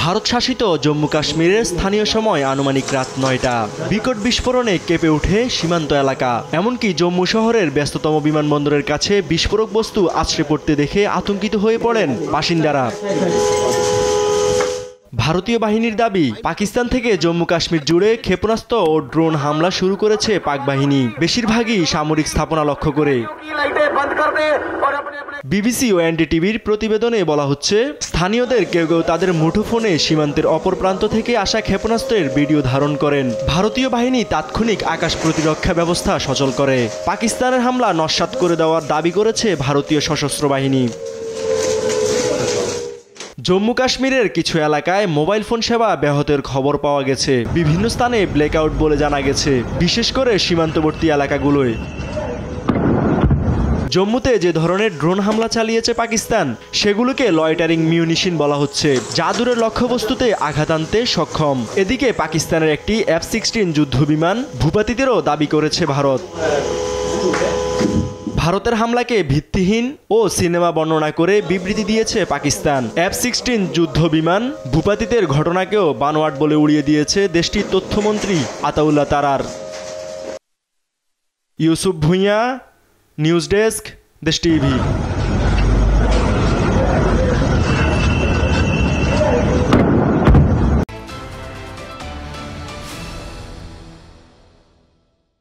ভারত শাসিত জম্মু কাশ্মীরের স্থানীয় সময় আনুমানিক রাত ৯টা। বিকট বিস্ফোরণে কেঁপে ওঠে সীমান্ত এলাকা। এমনকি জম্মু শহরের ব্যস্ততম বিমানবন্দরের কাছে বিস্ফোরক বস্তু আছড়ে পড়তে দেখে আতঙ্কিত হয়ে পড়েন বাসিন্দারা। ভারতীয় বাহিনীর দাবি, পাকিস্তান থেকে জম্মু কাশ্মীর জুড়ে ক্ষেপণাস্ত্র ও ড্রোন হামলা শুরু করেছে পাক বাহিনী, বেশিরভাগই সামরিক স্থাপনা লক্ষ্য করে। বিবিসি ও এনডিটিভির প্রতিবেদনে বলা হচ্ছে, স্থানীয়দের কেউ কেউ তাদের মুঠোফোনে সীমান্তের অপর প্রান্ত থেকে আসা ক্ষেপণাস্ত্রের ভিডিও ধারণ করেন। ভারতীয় বাহিনী তাৎক্ষণিক আকাশ প্রতিরক্ষা ব্যবস্থা সচল করে। পাকিস্তানের হামলা নস্যাৎ করে দেওয়ার দাবি করেছে ভারতীয় সশস্ত্র বাহিনী। জম্মু কাশ্মীরের কিছু এলাকায় মোবাইল ফোন সেবা ব্যাহতের খবর পাওয়া গেছে। বিভিন্ন স্থানে ব্ল্যাকআউট বলে জানা গেছে, বিশেষ করে সীমান্তবর্তী এলাকাগুলোয়। জম্মুতে যে ধরনের ড্রোন হামলা চালিয়েছে পাকিস্তান, সেগুলোকে লয়টারিং মিউনিশন বলা হচ্ছে, যা দূরের লক্ষ্যবস্তুতে আঘাত আনতে সক্ষম। এদিকে পাকিস্তানের একটি F-16 যুদ্ধ বিমান ভূপাতিতেরও দাবি করেছে ভারত। ভারতের হামলাকে ভিত্তিহীন ও সিনেমা বর্ণনা করে বিবৃতি দিয়েছে পাকিস্তান। F-16 যুদ্ধ বিমান ভূপাতিতের ঘটনাকেও বানোয়াট বলে উড়িয়ে দিয়েছে দেশটির তথ্যমন্ত্রী আতাউল্লাহ তারার। ইউসুফ ভুঁইয়া, নিউজ ডেস্ক, দেশ টিভি।